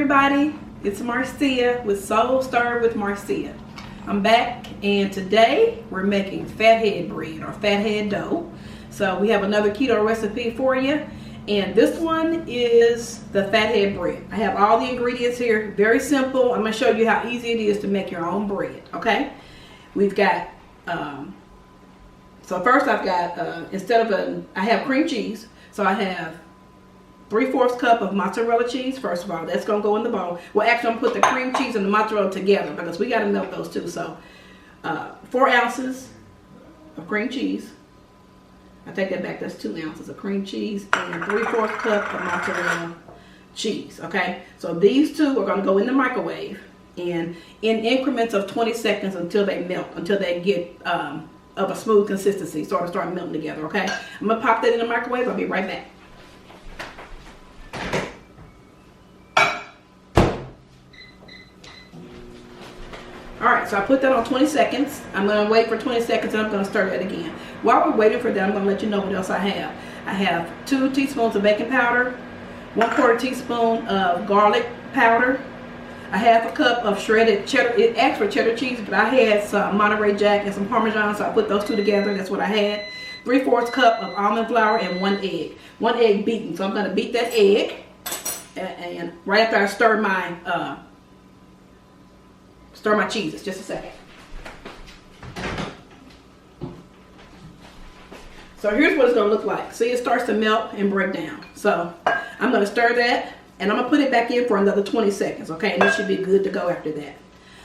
everybody, it's Marcia with Soul Stir with Marcia. I'm back, and today we're making fathead bread or fathead dough. So we have another keto recipe for you, and this one is the fathead bread. I have all the ingredients here, very simple. I'm going to show you how easy it is to make your own bread, okay? We've got, so first I've got, I have cream cheese, so I have 3/4 cup of mozzarella cheese. First of all, that's going to go in the bowl. Well, actually, I'm going to put the cream cheese and the mozzarella together because we got to melt those too. So, 4 ounces of cream cheese. I take that back. That's 2 ounces of cream cheese and 3/4 cup of mozzarella cheese. Okay, so these two are going to go in the microwave and in increments of 20 seconds until they melt, until they get of a smooth consistency, sort of start melting together. Okay, I'm going to pop that in the microwave. I'll be right back. Alright, so I put that on 20 seconds. I'm going to wait for 20 seconds and I'm going to stir that again. While we're waiting for that, I'm going to let you know what else I have. I have 2 teaspoons of baking powder, 1/4 teaspoon of garlic powder, a 1/2 cup of shredded cheddar. It asked for cheddar cheese, but I had some Monterey Jack and some Parmesan, so I put those two together. That's what I had. 3/4 cup of almond flour and 1 egg. 1 egg beaten. So I'm going to beat that egg. And right after I stir my cheeses. Just a second. So here's what it's going to look like. See, it starts to melt and break down. So I'm going to stir that and I'm going to put it back in for another 20 seconds. Okay, and it should be good to go after that.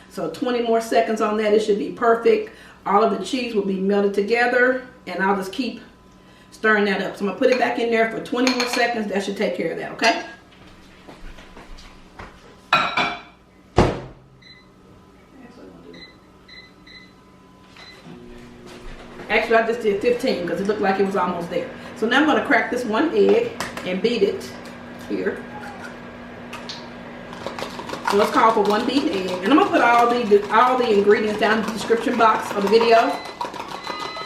So 20 more seconds on that. It should be perfect. All of the cheese will be melted together and I'll just keep stirring that up. So I'm going to put it back in there for 20 more seconds. That should take care of that. Okay. Actually, I just did 15 because it looked like it was almost there. So now I'm going to crack this 1 egg and beat it here. So let's call for 1 beaten egg. And I'm going to put all the ingredients down in the description box of the video.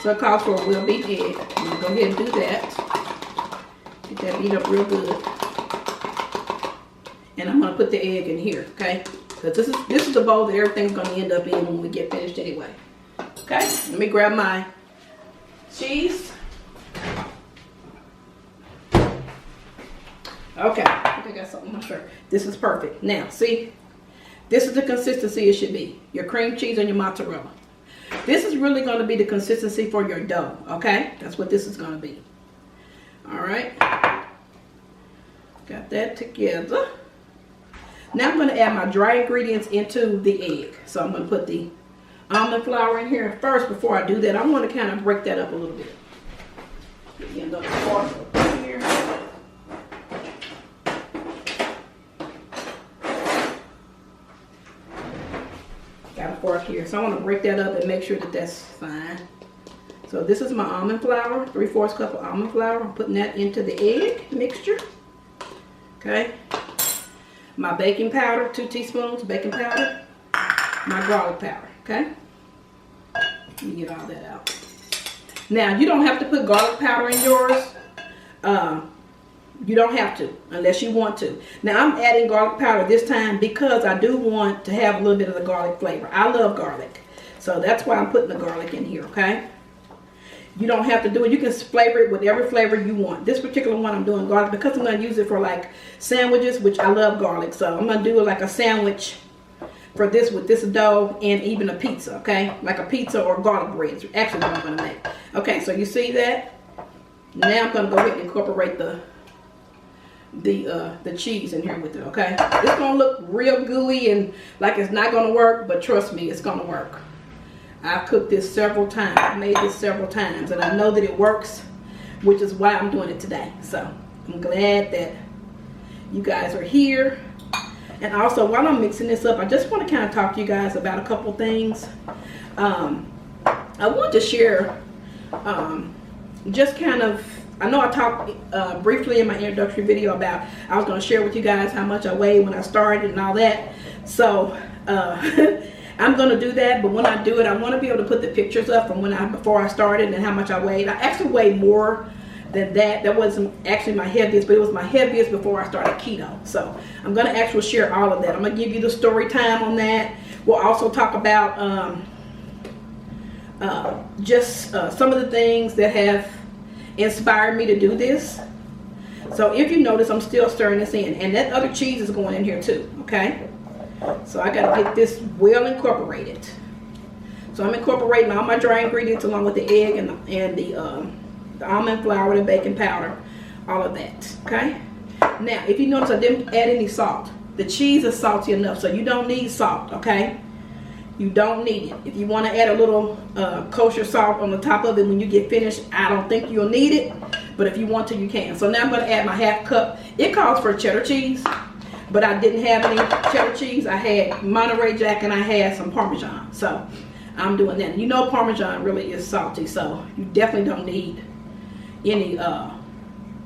So it calls for a well beaten egg. I'm going to go ahead and do that. Get that beat up real good. And I'm going to put the egg in here, okay? Because this is the bowl that everything's going to end up in when we get finished anyway. Okay, let me grab my cheese. Okay, I think I got something on my shirt. This is perfect. Now, see, this is the consistency it should be. Your cream cheese and your mozzarella. This is really going to be the consistency for your dough, okay? That's what this is going to be. All right. Got that together. Now I'm going to add my dry ingredients into the egg. So I'm going to put the almond flour in here first. Before I do that, I want to kind of break that up a little bit. Get me another fork up here. Got a fork here. So I want to break that up and make sure that that's fine. So this is my almond flour, 3/4 cup of almond flour. I'm putting that into the egg mixture. Okay. My baking powder, 2 teaspoons baking powder. My garlic powder. Okay. Let me get all that out. Now, you don't have to put garlic powder in yours. You don't have to unless you want to. Now, I'm adding garlic powder this time because I do want to have a little bit of the garlic flavor. I love garlic. So that's why I'm putting the garlic in here, okay? You don't have to do it. You can flavor it with every flavor you want. This particular one I'm doing garlic because I'm going to use it for like sandwiches, which I love garlic. So I'm going to do it like a sandwich for this with this dough and even a pizza, okay? Like a pizza or garlic bread is actually what I'm going to make. Okay, so you see that? Now I'm going to go ahead and incorporate the cheese in here with it, okay? It's going to look real gooey and like it's not going to work, but trust me, it's going to work. I've cooked this several times. I've made this several times and I know that it works, which is why I'm doing it today. So I'm glad that you guys are here. And also, while I'm mixing this up, I just want to kind of talk to you guys about a couple things. I want to share just kind of, I know I talked briefly in my introductory video about I was going to share with you guys how much I weighed when I started and all that. So I'm going to do that, but when I do it, I want to be able to put the pictures up from before I started and how much I weighed. I actually weighed more that wasn't actually my heaviest, but it was my heaviest before I started keto. So I'm gonna actually share all of that. I'm gonna give you the story time on that. We'll also talk about some of the things that have inspired me to do this. So if you notice, I'm still stirring this in, and that other cheese is going in here too, okay? So I gotta get this well incorporated. So I'm incorporating all my dry ingredients along with the egg and the almond flour, the baking powder, all of that, okay? Now, if you notice, I didn't add any salt. The cheese is salty enough, so you don't need salt, okay? You don't need it. If you want to add a little kosher salt on the top of it when you get finished, I don't think you'll need it, but if you want to, you can. So now I'm going to add my half cup. It calls for cheddar cheese, but I didn't have any cheddar cheese. I had Monterey Jack and I had some Parmesan, so I'm doing that. You know Parmesan really is salty, so you definitely don't need any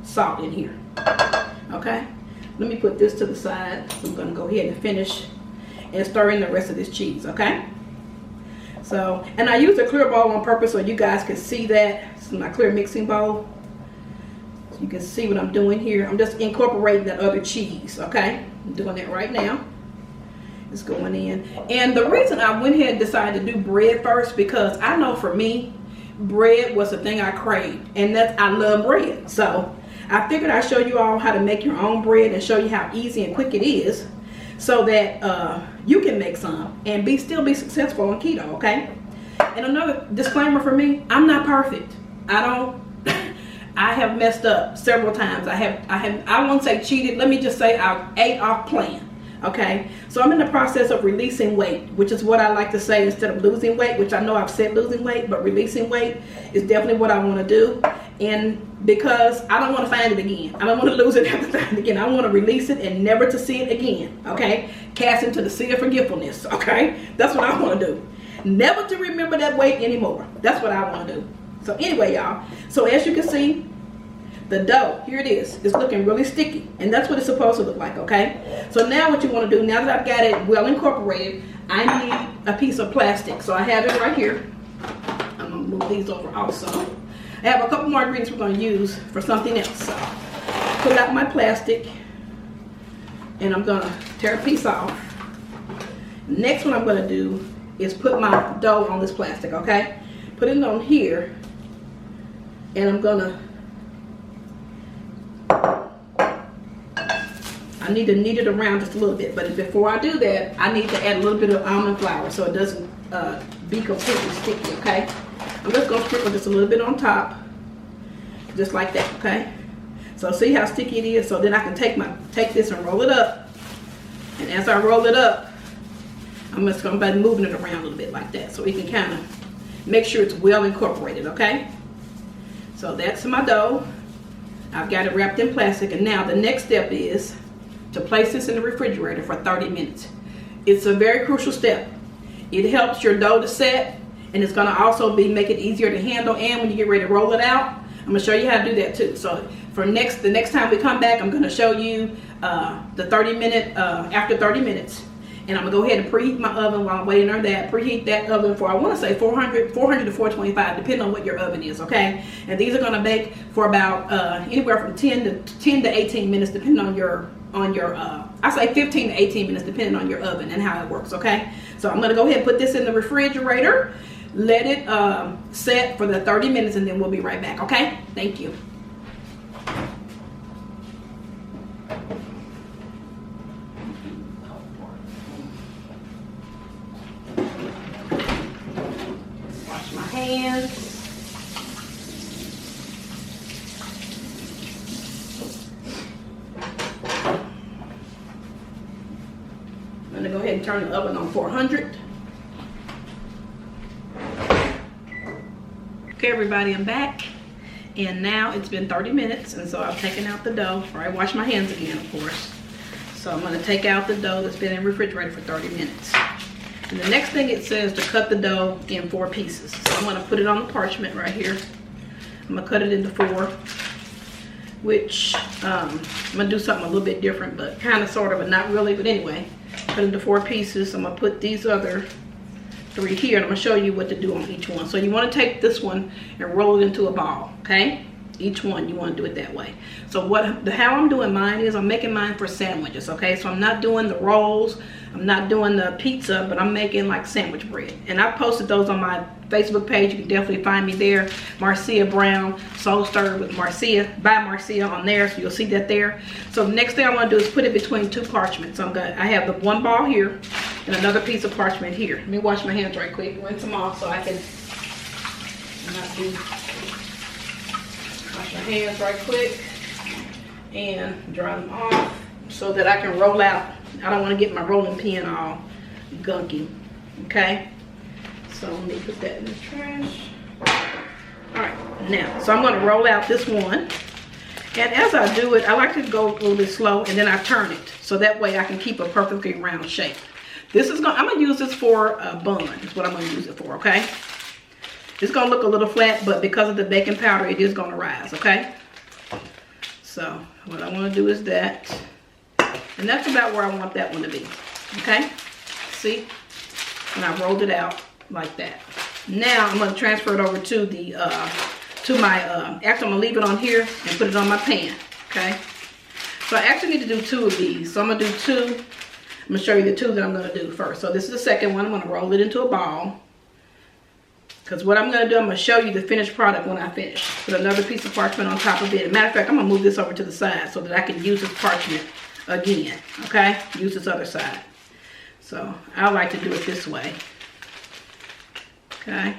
salt in here, okay? Let me put this to the side. So I'm going to go ahead and finish and stir in the rest of this cheese, okay? So, and I used a clear bowl on purpose so you guys can see that. This is my clear mixing bowl. So you can see what I'm doing here. I'm just incorporating that other cheese, okay? I'm doing that right now. It's going in. And the reason I went ahead and decided to do bread first, because I know for me, bread was the thing I craved, and that's, I love bread. So I figured I'd show you all how to make your own bread and show you how easy and quick it is, so that you can make some and still be successful on keto, okay? And another disclaimer for me, I'm not perfect. I have messed up several times. I won't say cheated. Let me just say I ate off plan, okay? So I'm in the process of releasing weight, which is what I like to say instead of losing weight, which I know I've said losing weight, but releasing weight is definitely what I want to do. And because I don't want to find it again. I don't want to lose it and have to find it again. I want to release it and never to see it again, okay? Cast into the sea of forgetfulness, okay? That's what I want to do. Never to remember that weight anymore. That's what I want to do. So anyway, y'all. So as you can see, the dough, here it is. It's looking really sticky. And that's what it's supposed to look like, okay? So now what you want to do, now that I've got it well incorporated, I need a piece of plastic. So I have it right here. I'm going to move these over also. I have a couple more ingredients we're going to use for something else. So pull out my plastic and I'm going to tear a piece off. Next what I'm going to do is put my dough on this plastic, okay? Put it on here and I'm going to, I need to knead it around just a little bit, but before I do that, I need to add a little bit of almond flour so it doesn't be completely sticky, okay? I'm just going to sprinkle just a little bit on top, just like that, okay? So see how sticky it is? So then I can take this and roll it up. And as I roll it up, I'm just going to be moving it around a little bit like that so we can kind of make sure it's well incorporated, okay? So that's my dough. I've got it wrapped in plastic, and now the next step is to place this in the refrigerator for 30 minutes. It's a very crucial step. It helps your dough to set, and it's going to also make it easier to handle, and when you get ready to roll it out, I'm going to show you how to do that too. So for the next time we come back, I'm going to show you the 30-minute, after 30 minutes. And I'm going to go ahead and preheat my oven while I'm waiting on that. Preheat that oven for, I want to say 400 to 425, depending on what your oven is, okay? And these are going to bake for about anywhere from 10 to 18 minutes, depending on your I say 15 to 18 minutes, depending on your oven and how it works, okay? So I'm going to go ahead and put this in the refrigerator, let it set for the 30 minutes, and then we'll be right back, okay? Thank you. Wash my hands. I'm going to go ahead and turn the oven on 400. Okay, everybody, I'm back. And now it's been 30 minutes, and so I've taken out the dough. I wash my hands again, of course. So I'm going to take out the dough that's been in the refrigerator for 30 minutes. And the next thing it says to cut the dough in 4 pieces. So I'm going to put it on the parchment right here. I'm going to cut it into 4, which I'm going to do something a little bit different, but kind of, sort of, but not really. But anyway, cut into 4 pieces. I'm going to put these other 3 here, and I'm going to show you what to do on each one. So you want to take this one and roll it into a ball, okay? Each one, you want to do it that way. So how I'm doing mine is I'm making mine for sandwiches, okay? So I'm not doing the rolls, I'm not doing the pizza, but I'm making like sandwich bread. And I posted those on my Facebook page. You can definitely find me there. Marcia Brown Soul Stir with Marcia, by Marcia on there, so you'll see that there. So the next thing I want to do is put it between two parchments. I have the one ball here and another piece of parchment here. Let me wash my hands right quick, rinse them off so I can not do. Wash my hands right quick and dry them off so that I can roll out. I don't want to get my rolling pin all gunky, okay? So let me put that in the trash. All right, now, so I'm going to roll out this one. And as I do it, I like to go a little bit slow and then I turn it. So that way I can keep a perfectly round shape. I'm going to use this for a bun. That's what I'm going to use it for, okay? It's going to look a little flat, but because of the baking powder, it is going to rise, okay? So what I want to do is that. And that's about where I want that one to be, okay? See? And I rolled it out like that. Now I'm going to transfer it over to the, actually I'm going to leave it on here and put it on my pan, okay? So I actually need to do 2 of these. So I'm going to do 2. I'm going to show you the 2 that I'm going to do first. So this is the second one. I'm going to roll it into a ball. Because what I'm going to do, I'm going to show you the finished product when I finish. Put another piece of parchment on top of it. As a matter of fact, I'm going to move this over to the side so that I can use this parchment again. Okay? Use this other side. So I like to do it this way. Okay?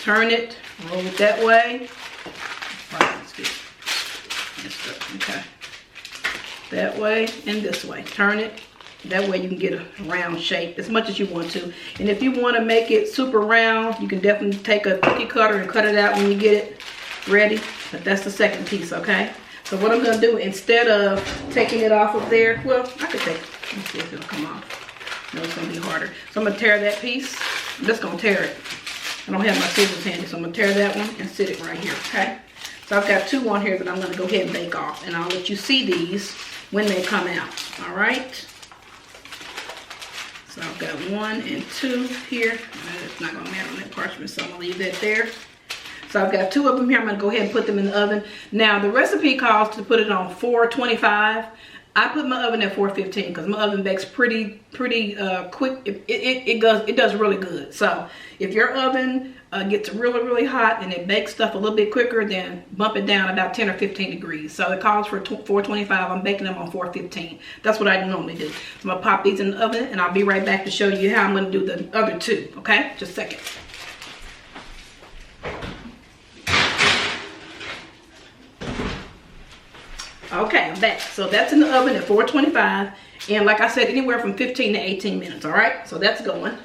Turn it. Roll it that way. Okay. That way and this way. Turn it. That way you can get a round shape as much as you want to. And if you want to make it super round, you can definitely take a cookie cutter and cut it out when you get it ready. But that's the second piece, okay? So what I'm going to do, instead of taking it off of there, well, I could take it. Let's see if it'll come off. No, it's going to be harder. So I'm going to tear that piece. I'm just going to tear it. I don't have my scissors handy, so I'm going to tear that one and sit it right here, okay? So I've got 2 on here that I'm going to go ahead and bake off. And I'll let you see these when they come out, all right? So I've got 1 and 2 here. It's not going to matter on that parchment, so I'm going to leave that there. So I've got 2 of them here. I'm going to go ahead and put them in the oven. Now, the recipe calls to put it on 425. I put my oven at 415 because my oven bakes pretty quick. It does really good. So if your oven gets really hot and it bakes stuff a little bit quicker, then bump it down about 10 or 15 degrees. So it calls for 425. I'm baking them on 415. That's what I normally do. So I'm going to pop these in the oven and I'll be right back to show you how I'm going to do the other 2. Okay? Just a second. Okay, I'm back. So that's in the oven at 425. And like I said, anywhere from 15 to 18 minutes. All right? So that's going.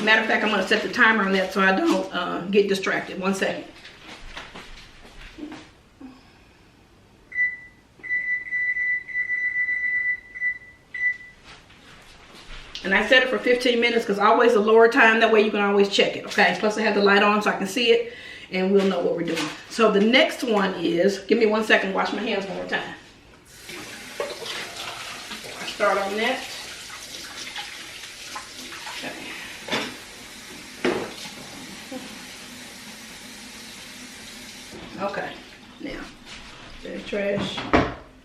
Matter of fact, I'm going to set the timer on that so I don't get distracted. 1 second. And I set it for 15 minutes because always a lower time. That way you can always check it. Okay? Plus I have the light on so I can see it. And we'll know what we're doing. So the next one is, give me 1 second, wash my hands one more time. I start on that. Okay, now, the trash.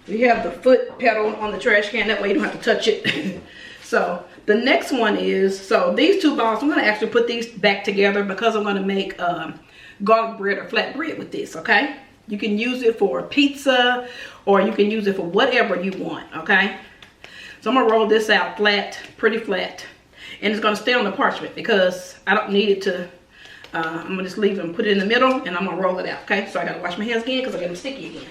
We have the foot pedal on the trash can, that way you don't have to touch it. So the next one is, so these 2 balls, I'm gonna actually put these back together because I'm gonna make garlic bread or flat bread with this, okay? You can use it for pizza or you can use it for whatever you want, okay? So I'm gonna roll this out flat, pretty flat. And it's gonna stay on the parchment because I don't need it to, I'm gonna just leave it and put it in the middle and I'm gonna roll it out, okay? So I gotta wash my hands again because I got them sticky again.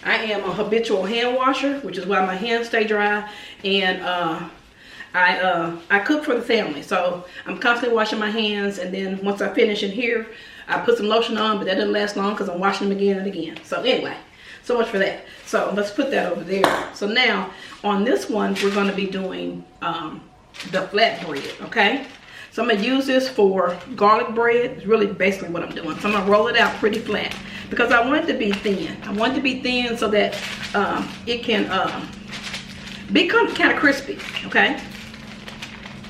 I am a habitual hand washer, which is why my hands stay dry, and I cook for the family, so I'm constantly washing my hands, and then once I finish in here, I put some lotion on, but that doesn't last long because I'm washing them again and again. So anyway, so much for that. So let's put that over there. So now on this one, we're going to be doing the flat bread, okay? So I'm going to use this for garlic bread. It's really basically what I'm doing. So I'm going to roll it out pretty flat because I want it to be thin. I want it to be thin so that it can be kind of crispy, okay?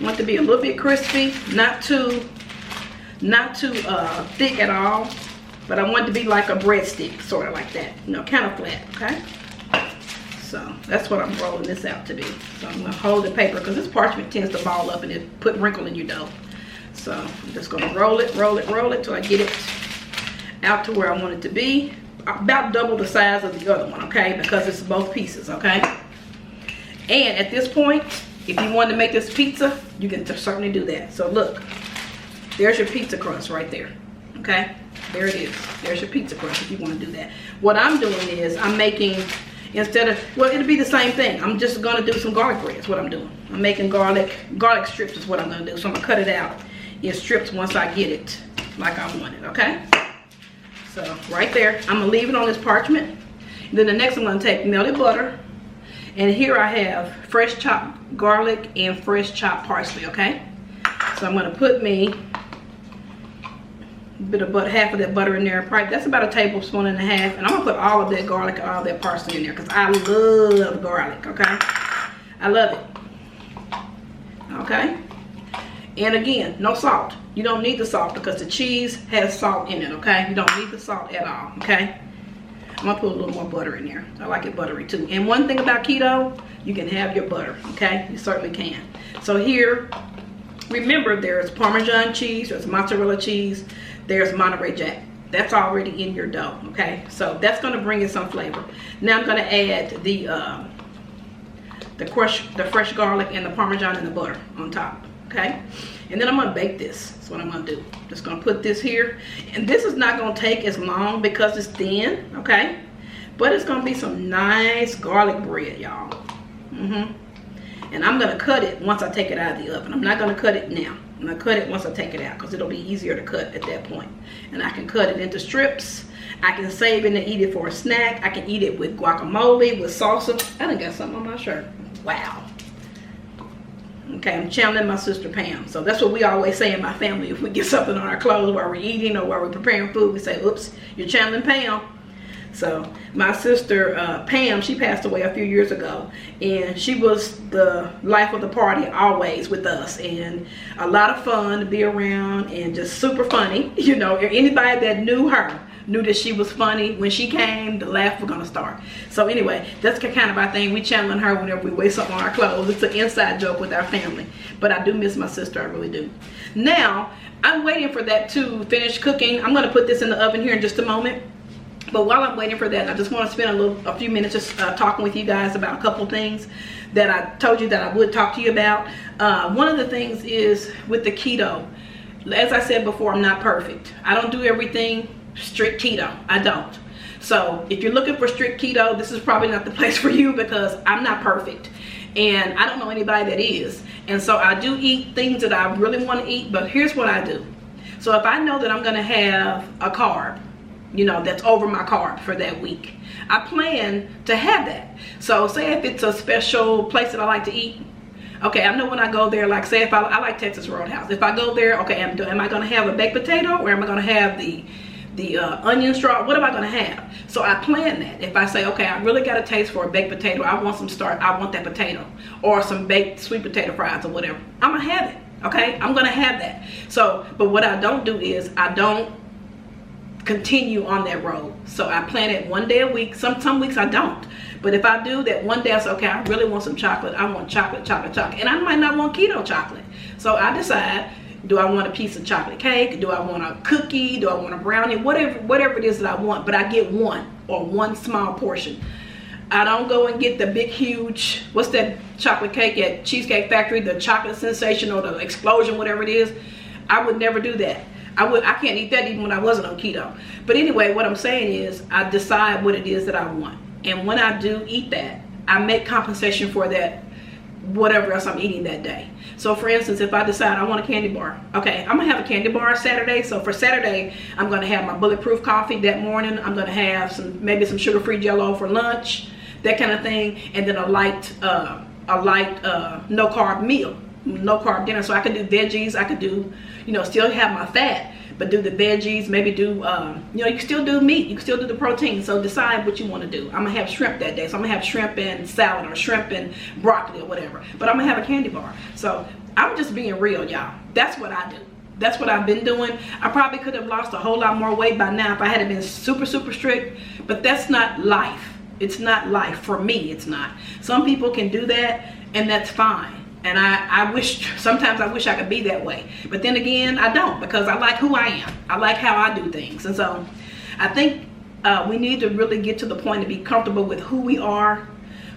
Want to be a little bit crispy, not too thick at all, but I want it to be like a breadstick, sort of like that, you know, kind of flat, okay? So that's what I'm rolling this out to be. So I'm gonna hold the paper because this parchment tends to ball up and it put wrinkle in your dough. So I'm just gonna roll it till I get it out to where I want it to be. About double the size of the other one, okay? Because it's both pieces, okay? And at this point, if you want to make this pizza, you can certainly do that. So look, there's your pizza crust right there, okay? There it is. There's your pizza crust if you want to do that. What I'm doing is I'm making, instead of, well, it'll be the same thing. I'm just going to do some garlic bread is what I'm doing. I'm making garlic strips is what I'm going to do. So I'm going to cut it out in strips once I get it like I want it, okay? So right there, I'm gonna leave it on this parchment. Then the next I'm gonna take melted butter, and here I have fresh chopped garlic and fresh chopped parsley, okay? So I'm gonna put me a bit of butter, half of that butter in there. Probably that's about a tablespoon and a half, and I'm gonna put all of that garlic and all that parsley in there because I love garlic, okay? I love it, okay? And again, no salt. You don't need the salt because the cheese has salt in it, okay? You don't need the salt at all, okay? I'm gonna put a little more butter in there. I like it buttery too. And one thing about keto, you can have your butter, okay? You certainly can. So here, remember there's Parmesan cheese, there's mozzarella cheese, there's Monterey Jack. That's already in your dough, okay? So that's gonna bring in some flavor. Now I'm gonna add the fresh garlic and the Parmesan and the butter on top, okay? And then I'm gonna bake this. That's what I'm gonna do. Just gonna put this here. And this is not gonna take as long because it's thin, okay? But it's gonna be some nice garlic bread, y'all. And I'm gonna cut it once I take it out of the oven. I'm not gonna cut it now. I'm gonna cut it once I take it out because it'll be easier to cut at that point. And I can cut it into strips. I can save it and eat it for a snack. I can eat it with guacamole, with salsa. I done got something on my shirt. Wow. Okay, I'm channeling my sister Pam. So that's what we always say in my family. If we get something on our clothes while we're eating or while we're preparing food, we say, oops, you're channeling Pam. So my sister Pam, she passed away a few years ago. And she was the life of the party always with us. And a lot of fun to be around and just super funny. You know, anybody that knew her knew that she was funny. When she came, the laugh was gonna start. So anyway, that's kind of our thing. We channeling her whenever we wear something on our clothes. It's an inside joke with our family. But I do miss my sister, I really do. Now, I'm waiting for that to finish cooking. I'm gonna put this in the oven here in just a moment. But while I'm waiting for that, I just want to spend a few minutes just talking with you guys about a couple things that I told you that I would talk to you about. One of the things is with the keto. As I said before, I'm not perfect. I don't do everything strict keto. I don't. So if you're looking for strict keto, this is probably not the place for you because I'm not perfect. And I don't know anybody that is. And so I do eat things that I really want to eat, but here's what I do. So if I know that I'm going to have a carb, you know, that's over my carb for that week, I plan to have that. So say if it's a special place that I like to eat, okay, I know when I go there, like say if I like Texas Roadhouse. If I go there, okay, am I going to have a baked potato or am I going to have the onion straw? What am I going to have? So I plan that. If I say, okay, I really got a taste for a baked potato, I want that potato or some baked sweet potato fries or whatever, I'm going to have it. Okay, I'm going to have that. So, but what I don't do is I don't continue on that road. So I plan it one day a week. Some weeks I don't. But if I do that one day, I say, okay, I really want some chocolate. I want chocolate. And I might not want keto chocolate. So I decide, do I want a piece of chocolate cake? Do I want a cookie? Do I want a brownie? Whatever it is that I want. But I get one small portion. I don't go and get the big, huge, what's that chocolate cake at Cheesecake Factory, the chocolate sensation or the explosion, whatever it is. I would never do that. I can't eat that even when I wasn't on keto. But anyway, what I'm saying is I decide what it is that I want. And when I do eat that, I make compensation for that, whatever else I'm eating that day. So for instance, if I decide I want a candy bar, okay, I'm gonna have a candy bar Saturday. So for Saturday, I'm gonna have my bulletproof coffee that morning. I'm gonna have maybe some sugar-free Jell-O for lunch, that kind of thing. And then a light no carb meal, no carb dinner. So I could do veggies, I could do, you know, still have my fat, but do the veggies, maybe do, you know, you can still do meat, you can still do the protein. So decide what you want to do. I'm gonna have shrimp that day, so I'm gonna have shrimp and salad or shrimp and broccoli or whatever, but I'm gonna have a candy bar. So I'm just being real, y'all. That's what I do. That's what I've been doing. I probably could have lost a whole lot more weight by now if I hadn't been super strict, but that's not life. It's not life. For me, it's not. Some people can do that, and that's fine. And I wish, sometimes I wish I could be that way. But then again, I don't, because I like who I am. I like how I do things. And so I think we need to really get to the point to be comfortable with who we are,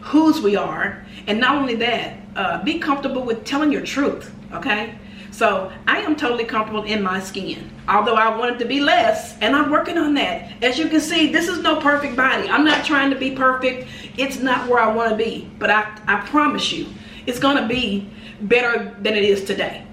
whose we are. And not only that, be comfortable with telling your truth, okay? So I am totally comfortable in my skin, although I want it to be less, and I'm working on that. As you can see, this is no perfect body. I'm not trying to be perfect. It's not where I want to be, but I promise you, it's going to be better than it is today.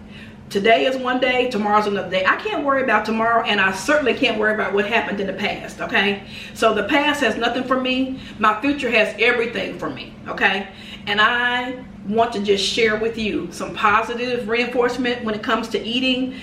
Today is one day, tomorrow's another day. I can't worry about tomorrow, and I certainly can't worry about what happened in the past, okay? So the past has nothing for me. My future has everything for me, okay? And I want to just share with you some positive reinforcement when it comes to eating.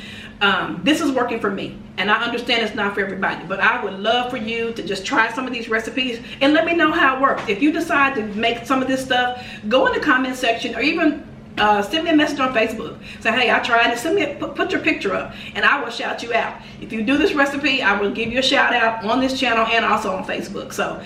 This is working for me, and I understand it's not for everybody, but I would love for you to just try some of these recipes and let me know how it works. If you decide to make some of this stuff, go in the comment section, or even send me a message on Facebook. Say, hey, I tried it. Send me put your picture up, and I will shout you out. If you do this recipe, I will give you a shout out on this channel and also on Facebook. So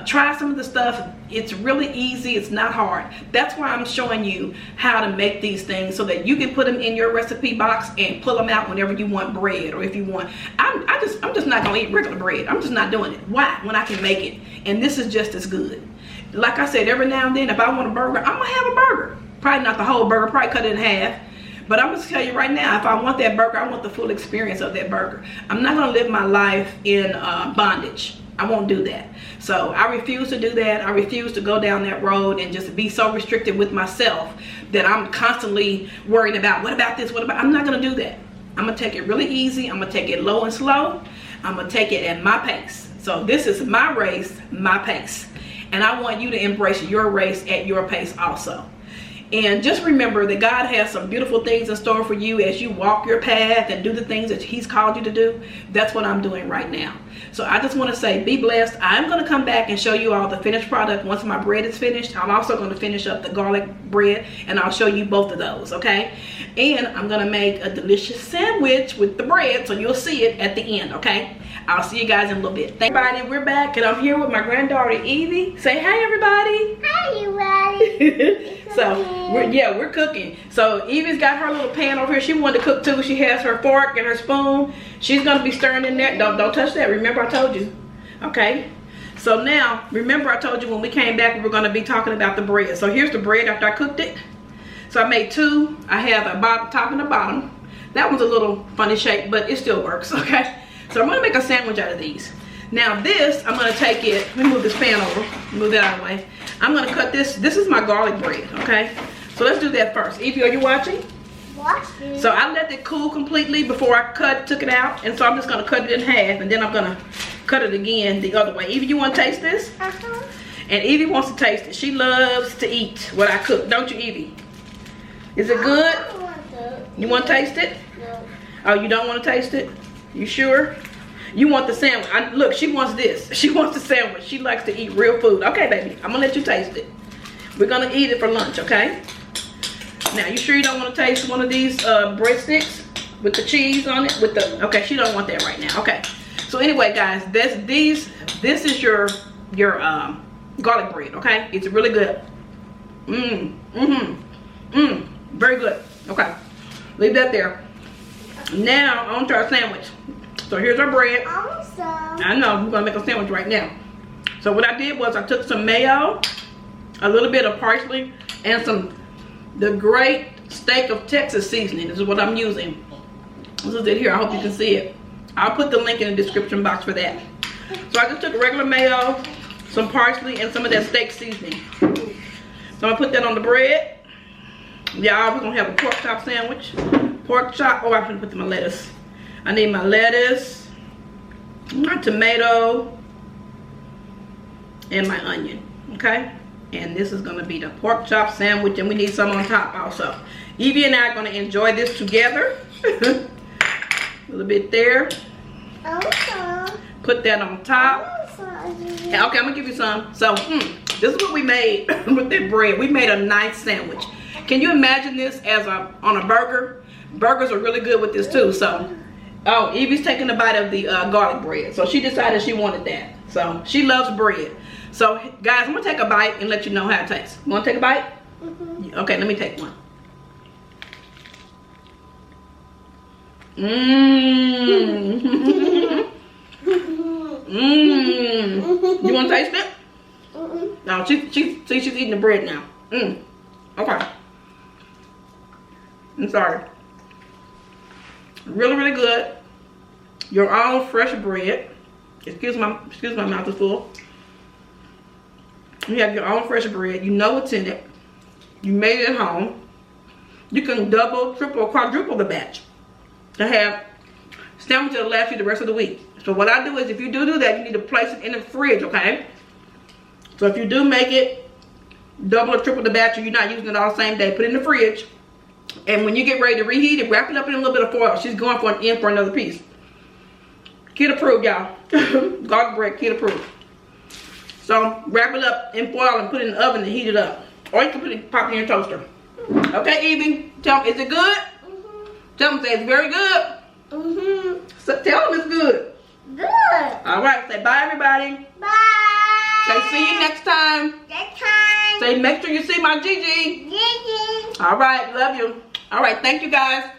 try some of the stuff. It's really easy. It's not hard. That's why I'm showing you how to make these things, so that you can put them in your recipe box and pull them out whenever you want bread, or if you want. I'm just not gonna eat regular bread. I'm just not doing it. Why? When I can make it, and this is just as good. Like I said, every now and then, if I want a burger, I'm gonna have a burger. Probably not the whole burger, probably cut it in half. But I'm going to tell you right now, if I want that burger, I want the full experience of that burger. I'm not going to live my life in bondage. I won't do that. So I refuse to do that. I refuse to go down that road and just be so restricted with myself that I'm constantly worrying about, what about this, what about, I'm not going to do that. I'm going to take it really easy. I'm going to take it low and slow. I'm going to take it at my pace. So this is my race, my pace. And I want you to embrace your race at your pace also. And just remember that God has some beautiful things in store for you as you walk your path and do the things that He's called you to do. That's what I'm doing right now. So I just want to say, be blessed. I'm going to come back and show you all the finished product once my bread is finished. I'm also going to finish up the garlic bread, and I'll show you both of those, okay? And I'm going to make a delicious sandwich with the bread, so you'll see it at the end, okay? I'll see you guys in a little bit. Thank you, everybody. We're back, and I'm here with my granddaughter, Evie. Say hi, everybody. Hi, everybody. So we're cooking. So Evie's got her little pan over here. She wanted to cook too. She has her fork and her spoon. She's gonna be stirring in there. Don't touch that. Remember I told you. Okay. So now, remember I told you when we came back we were gonna be talking about the bread. So here's the bread after I cooked it. So I made two. I have a top and a bottom. That one's a little funny shape, but it still works. Okay. So I'm gonna make a sandwich out of these. Now this, I'm gonna take it, let me move this pan over, move that out of the way. I'm gonna cut this. This is my garlic bread, okay? So let's do that first. Evie, are you watching? Watching. So I let it cool completely before I took it out. And so I'm just gonna cut it in half, and then I'm gonna cut it again the other way. Evie, you wanna taste this? Uh-huh. And Evie wants to taste it. She loves to eat what I cook, don't you, Evie? Is it good? I don't want to. You wanna taste it? No. Oh, you don't wanna taste it? You sure? You want the sandwich. Look, she wants this. She wants the sandwich. She likes to eat real food. Okay, baby. I'm going to let you taste it. We're going to eat it for lunch, okay? Now, you sure you don't want to taste one of these breadsticks with the cheese on it? Okay, she don't want that right now. Okay. So anyway, guys, this is your garlic bread, okay? It's really good. Very good. Okay. Leave that there. Now, on to our sandwich. So here's our bread. Awesome. I know, we're gonna make a sandwich right now. So what I did was I took some mayo, a little bit of parsley, and the great steak of Texas seasoning. This is what I'm using. This is it here. I hope you can see it. I'll put the link in the description box for that. So I just took regular mayo, some parsley, and some of that steak seasoning. So I'm gonna put that on the bread. Y'all, we're gonna have a pork chop sandwich. Pork chop. Oh, I should put my lettuce. I need my lettuce, my tomato, and my onion, okay? And this is gonna be the pork chop sandwich, and we need some on top also. Evie and I are gonna enjoy this together. A little bit there. Also. Put that on top. Okay, I'm gonna give you some. So, this is what we made with that bread. We made a nice sandwich. Can you imagine this as on a burger? Burgers are really good with this too. So, oh, Evie's taking a bite of the garlic bread. So she decided she wanted that. So she loves bread. So guys, I'm gonna take a bite and let you know how it tastes. You wanna take a bite? Okay, let me take one. You wanna taste it? No, she's eating the bread now. Okay. I'm sorry. Really, really good. Your own fresh bread. Excuse my mouth is full. You have your own fresh bread. You know what's in it. You made it at home. You can double, triple, quadruple the batch to have sandwiches that last you the rest of the week. So what I do is, if you do that, you need to place it in the fridge, okay? So if you do make it double or triple the batch, or you're not using it all the same day, put it in the fridge. And when you get ready to reheat it, wrap it up in a little bit of foil. She's going for another piece. Kid approved, y'all. Garlic bread, kid approved. So wrap it up in foil and put it in the oven and heat it up. Or you can pop it in your toaster. Okay, Evie, tell them, is it good? Tell them, say it's very good. So tell them it's good. Good. All right, say bye, everybody. Bye. Say see you next time. Next time. Say make sure you see my Gigi. Gigi. All right, love you. All right, thank you guys.